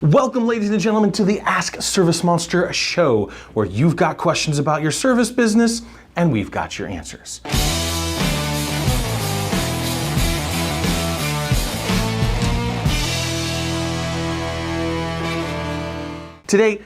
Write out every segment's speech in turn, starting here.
Welcome, ladies and gentlemen, to the Ask ServiceMonster show, where you've got questions about your service business and we've got your answers. Today,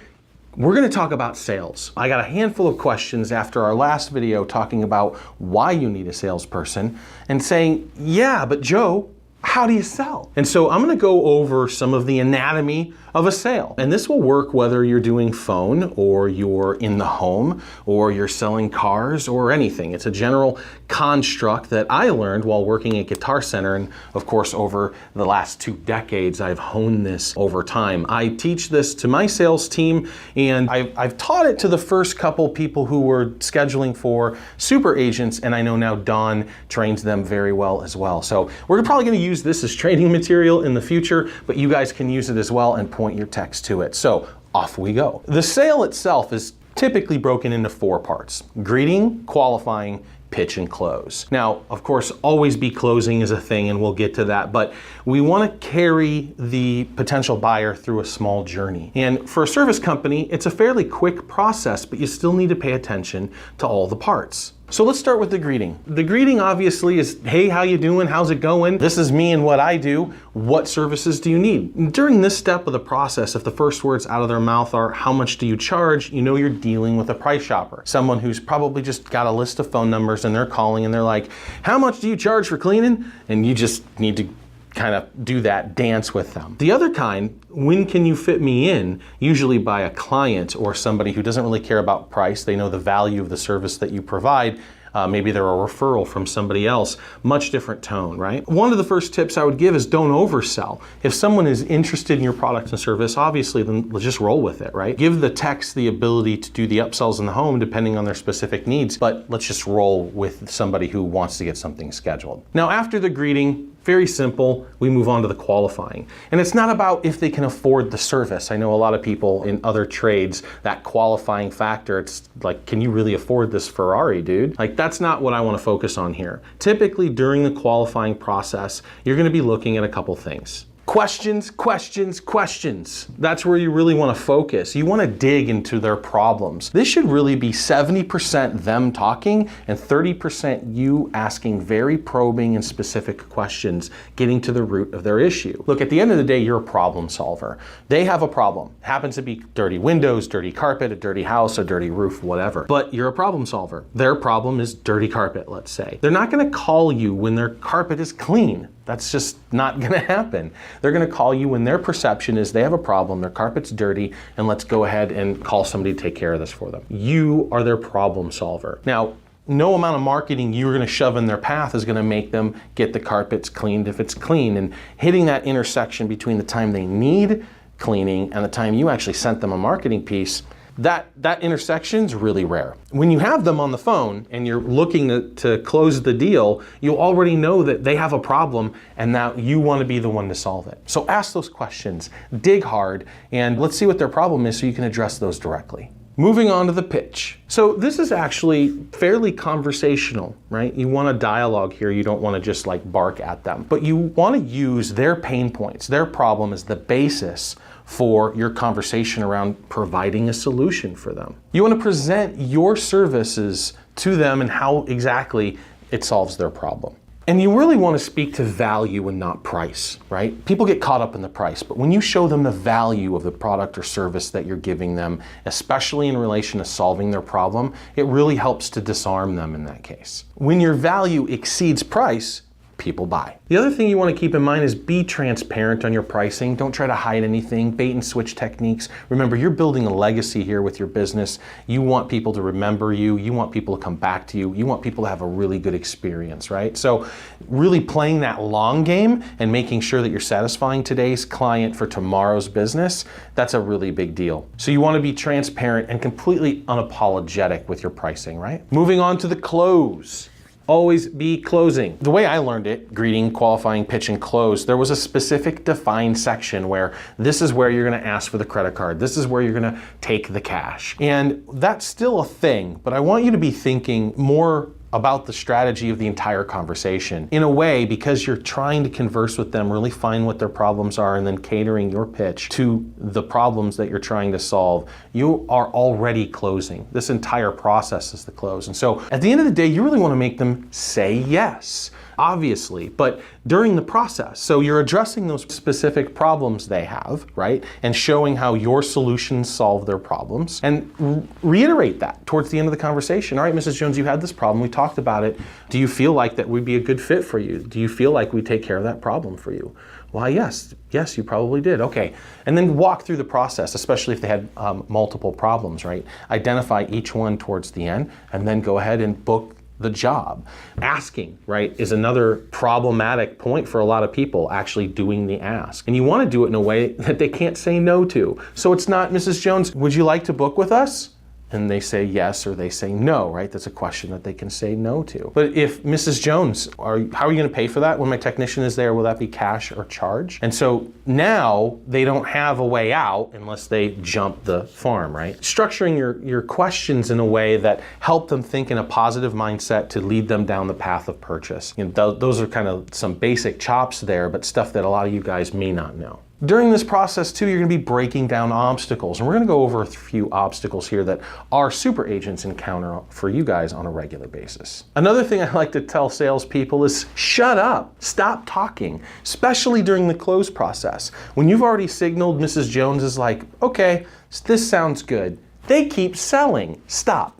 we're going to talk about sales. I got a handful of questions after our last video talking about why you need a salesperson and saying, yeah, but Joe, how do you sell? And so I'm going to go over some of the anatomy of a sale. And this will work whether you're doing phone or you're in the home or you're selling cars or anything. It's a general construct that I learned while working at Guitar Center. And of course, over the last 2 decades, I've honed this over time. I teach this to my sales team, and I've taught it to the first couple people who were scheduling for super agents. And I know now Don trains them very well as well. So we're probably going to use this as training material in the future, but you guys can use it as well and point your text to it. So off we go. The sale itself is typically broken into 4 parts: greeting, qualifying, pitch, and close. Now, of course, always be closing is a thing, and we'll get to that, but we want to carry the potential buyer through a small journey. And for a service company, it's a fairly quick process, but you still need to pay attention to all the parts. So let's start with the greeting. The greeting obviously is, hey, how you doing? How's it going? This is me and what I do. What services do you need? During this step of the process, if the first words out of their mouth are, how much do you charge? You know you're dealing with a price shopper. Someone who's probably just got a list of phone numbers and they're calling and they're like, how much do you charge for cleaning? And you just need to kind of do that dance with them. The other kind, when can you fit me in, usually by a client or somebody who doesn't really care about price. They know the value of the service that you provide. Maybe they're a referral from somebody else. Much different tone, right? One of the first tips I would give is don't oversell. If someone is interested in your product and service, obviously, then let's just roll with it, right? Give the techs the ability to do the upsells in the home depending on their specific needs, but let's just roll with somebody who wants to get something scheduled. Now, after the greeting, very simple, we move on to the qualifying. And it's not about if they can afford the service. I know a lot of people in other trades, that qualifying factor, it's like, can you really afford this Ferrari, dude? Like, that's not what I want to focus on here. Typically, during the qualifying process, you're going to be looking at a couple things. Questions, questions, questions. That's where you really want to focus. You want to dig into their problems. This should really be 70% them talking and 30% you asking very probing and specific questions, getting to the root of their issue. Look, at the end of the day, you're a problem solver. They have a problem. It happens to be dirty windows, dirty carpet, a dirty house, a dirty roof, whatever. But you're a problem solver. Their problem is dirty carpet, let's say. They're not going to call you when their carpet is clean. That's just not going to happen. They're going to call you when their perception is they have a problem, their carpet's dirty, and let's go ahead and call somebody to take care of this for them. You are their problem solver. Now, no amount of marketing you're going to shove in their path is going to make them get the carpets cleaned if it's clean. And hitting that intersection between the time they need cleaning and the time you actually sent them a marketing piece, that intersection's really rare. When you have them on the phone and you're looking to close the deal, you already know that they have a problem and now you want to be the one to solve it. So ask those questions, dig hard, and let's see what their problem is so you can address those directly. Moving on to the pitch. So this is actually fairly conversational, right? You want a dialogue here. You don't want to just like bark at them, but you want to use their pain points, their problem as the basis for your conversation around providing a solution for them. You want to present your services to them and how exactly it solves their problem. And you really want to speak to value and not price, right? People get caught up in the price, but when you show them the value of the product or service that you're giving them, especially in relation to solving their problem, it really helps to disarm them in that case. When your value exceeds price, people buy. The other thing you want to keep in mind is be transparent on your pricing. Don't try to hide anything, bait and switch techniques. Remember, you're building a legacy here with your business. You want people to remember you. You want people to come back to you. You want people to have a really good experience, right? So really playing that long game and making sure that you're satisfying today's client for tomorrow's business, that's a really big deal. So you want to be transparent and completely unapologetic with your pricing, right? Moving on to the close. Always be closing. The way I learned it, greeting, qualifying, pitch, and close, there was a specific defined section where this is where you're gonna ask for the credit card. This is where you're gonna take the cash. And that's still a thing, but I want you to be thinking more about the strategy of the entire conversation. In a way, because you're trying to converse with them, really find what their problems are, and then catering your pitch to the problems that you're trying to solve, you are already closing. This entire process is the close. And so at the end of the day, you really want to make them say yes, obviously, but during the process. So you're addressing those specific problems they have, right? And showing how your solutions solve their problems, and reiterate that towards the end of the conversation. All right, Mrs. Jones, you had this problem. We talked about it. Do you feel like that would be a good fit for you? Do you feel like we take care of that problem for you? Why, yes, you probably did. Okay, and then walk through the process, especially if they had multiple problems, right? Identify each one towards the end, and then go ahead and book the job. Asking, right, is another problematic point for a lot of people, actually doing the ask. And you want to do it in a way that they can't say no to. So it's not, Mrs. Jones, would you like to book with us? And they say yes or they say no, right? That's a question that they can say no to. But if Mrs. Jones, how are you going to pay for that when my technician is there? Will that be cash or charge? And so now they don't have a way out unless they jump the farm, right? Structuring your questions in a way that help them think in a positive mindset to lead them down the path of purchase. You know, those are kind of some basic chops there, but stuff that a lot of you guys may not know. During this process too, you're going to be breaking down obstacles, and we're going to go over a few obstacles here that our super agents encounter for you guys on a regular basis. Another thing I like to tell salespeople is shut up, stop talking, especially during the close process. When you've already signaled Mrs. Jones is like, okay, this sounds good. They keep selling. Stop.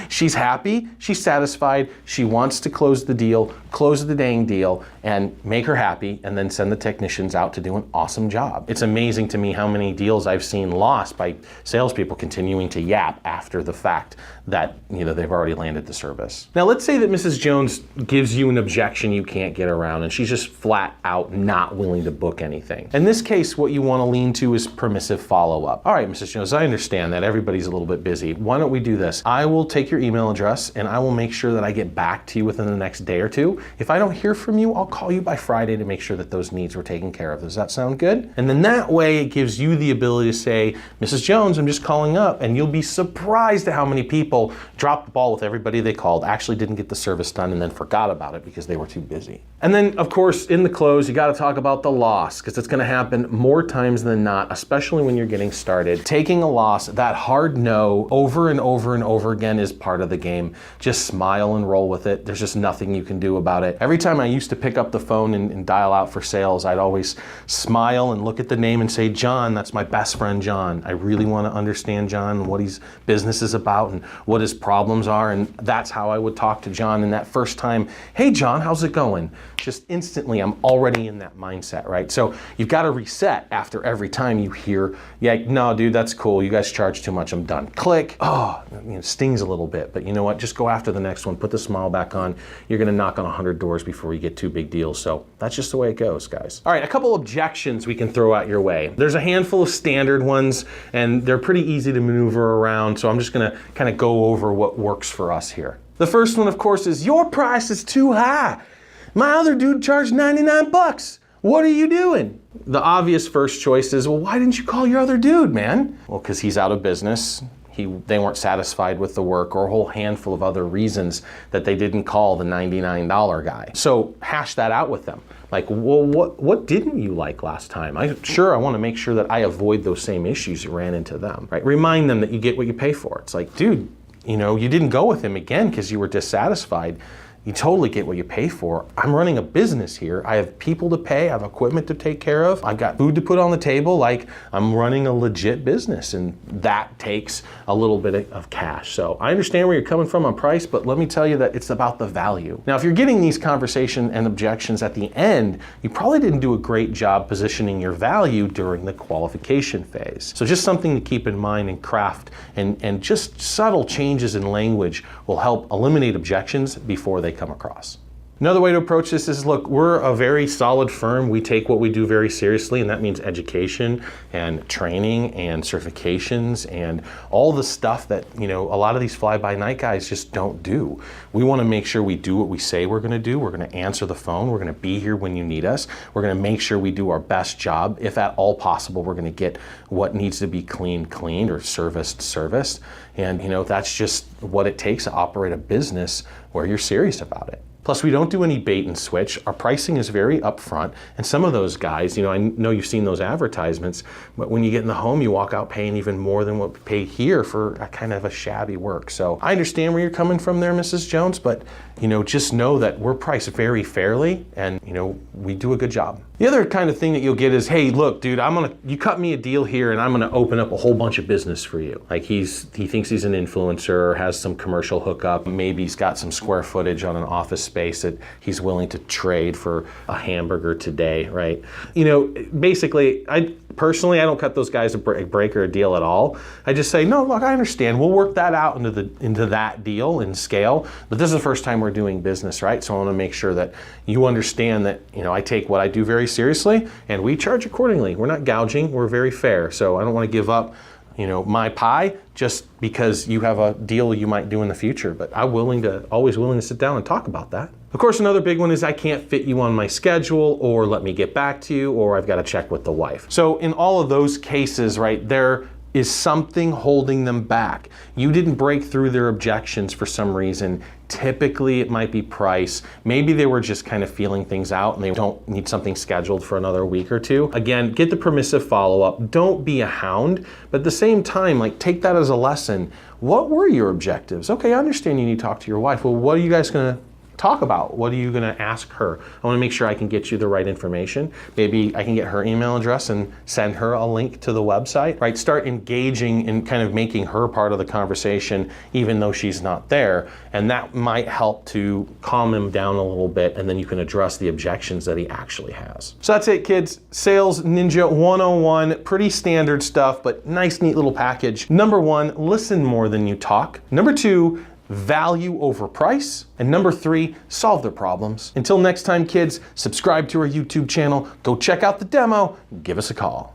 She's happy, she's satisfied, she wants to close the deal, close the dang deal, and make her happy, and then send the technicians out to do an awesome job. It's amazing to me how many deals I've seen lost by salespeople continuing to yap after the fact that, you know, they've already landed the service. Now let's say that Mrs. Jones gives you an objection you can't get around, and she's just flat out not willing to book anything. In this case, what you want to lean to is permissive follow-up. All right, Mrs. Jones, I understand that everybody's a little bit busy. Why don't we do this? I will take your email address and I will make sure that I get back to you within the next day or two. If I don't hear from you, I'll call you by Friday to make sure that those needs were taken care of. Does that sound good? And then that way it gives you the ability to say, Mrs. Jones, I'm just calling up, and you'll be surprised at how many people dropped the ball with everybody they called, actually didn't get the service done, and then forgot about it because they were too busy. And then, of course, in the close, you got to talk about the loss, because it's going to happen more times than not, especially when you're getting started. Taking a loss, that hard no, over and over and over again is part of the game. Just smile and roll with it. There's just nothing you can do about it. Every time I used to pick up the phone and dial out for sales, I'd always smile and look at the name and say, John, that's my best friend, John. I really want to understand John and what his business is about and what his problems are. And that's how I would talk to John. And that first time, hey, John, how's it going? Just instantly, I'm already in that mindset, right? So you've got to reset after every time you hear, yeah, no, dude, that's cool. You guys charge too much. I'm done. Click. Oh, stings a little bit, but you know what? Just go after the next one. Put the smile back on. You're going to knock on 100 doors before you get two big deals. So that's just the way it goes, guys. All right, a couple objections we can throw out your way. There's a handful of standard ones, and they're pretty easy to maneuver around. So I'm just going to kind of go over what works for us here. The first one, of course, is your price is too high. My other dude charged 99 bucks. What are you doing? The obvious first choice is, well, why didn't you call your other dude, man? Well, because he's out of business. They weren't satisfied with the work, or a whole handful of other reasons that they didn't call the $99 guy. So hash that out with them. Like, well, what didn't you like last time? I want to make sure that I avoid those same issues you ran into them, right? Remind them that you get what you pay for. It's like, dude, you didn't go with him again because you were dissatisfied. You totally get what you pay for. I'm running a business here. I have people to pay. I have equipment to take care of. I've got food to put on the table. Like, I'm running a legit business, and that takes a little bit of cash. So I understand where you're coming from on price, but let me tell you that it's about the value. Now, if you're getting these conversation and objections at the end, you probably didn't do a great job positioning your value during the qualification phase. So just something to keep in mind and craft, and just subtle changes in language will help eliminate objections before they come across. Another way to approach this is, look, we're a very solid firm. We take what we do very seriously, and that means education and training and certifications and all the stuff that, a lot of these fly-by-night guys just don't do. We want to make sure we do what we say we're going to do. We're going to answer the phone. We're going to be here when you need us. We're going to make sure we do our best job. If at all possible, we're going to get what needs to be cleaned or serviced. And that's just what it takes to operate a business where you're serious about it. Plus, we don't do any bait and switch. Our pricing is very upfront. And some of those guys, I know you've seen those advertisements, but when you get in the home, you walk out paying even more than what we pay here for a kind of a shabby work. So I understand where you're coming from there, Mrs. Jones, but just know that we're priced very fairly and, we do a good job. The other kind of thing that you'll get is, hey, look, dude, you cut me a deal here and I'm gonna open up a whole bunch of business for you. Like he thinks he's an influencer, has some commercial hookup, maybe he's got some square footage on an office space that he's willing to trade for a hamburger today, right? Basically, I don't cut those guys a break or a deal at all. I just say, no, look, I understand. We'll work that out into that deal and scale. But this is the first time we're doing business, right? So I want to make sure that you understand that, I take what I do very seriously and we charge accordingly. We're not gouging. We're very fair. So I don't want to give up, my pie just because you have a deal you might do in the future. But I'm always willing to sit down and talk about that. Of course, another big one is I can't fit you on my schedule, or let me get back to you, or I've got to check with the wife. So in all of those cases, right, there is something holding them back. You didn't break through their objections for some reason. Typically, it might be price. Maybe they were just kind of feeling things out and they don't need something scheduled for another week or two. Again, get the permissive follow-up. Don't be a hound, but at the same time, take that as a lesson. What were your objectives? Okay, I understand you need to talk to your wife. Well, what are you guys gonna talk about? What are you going to ask her? I want to make sure I can get you the right information. Maybe I can get her email address and send her a link to the website, right? Start engaging and kind of making her part of the conversation even though she's not there. And that might help to calm him down a little bit, and then you can address the objections that he actually has. So that's it, kids. Sales Ninja 101, pretty standard stuff, but nice, neat little package. Number 1, listen more than you talk. Number 2, value over price. And number 3, solve their problems. Until next time, kids, subscribe to our YouTube channel, go check out the demo, give us a call.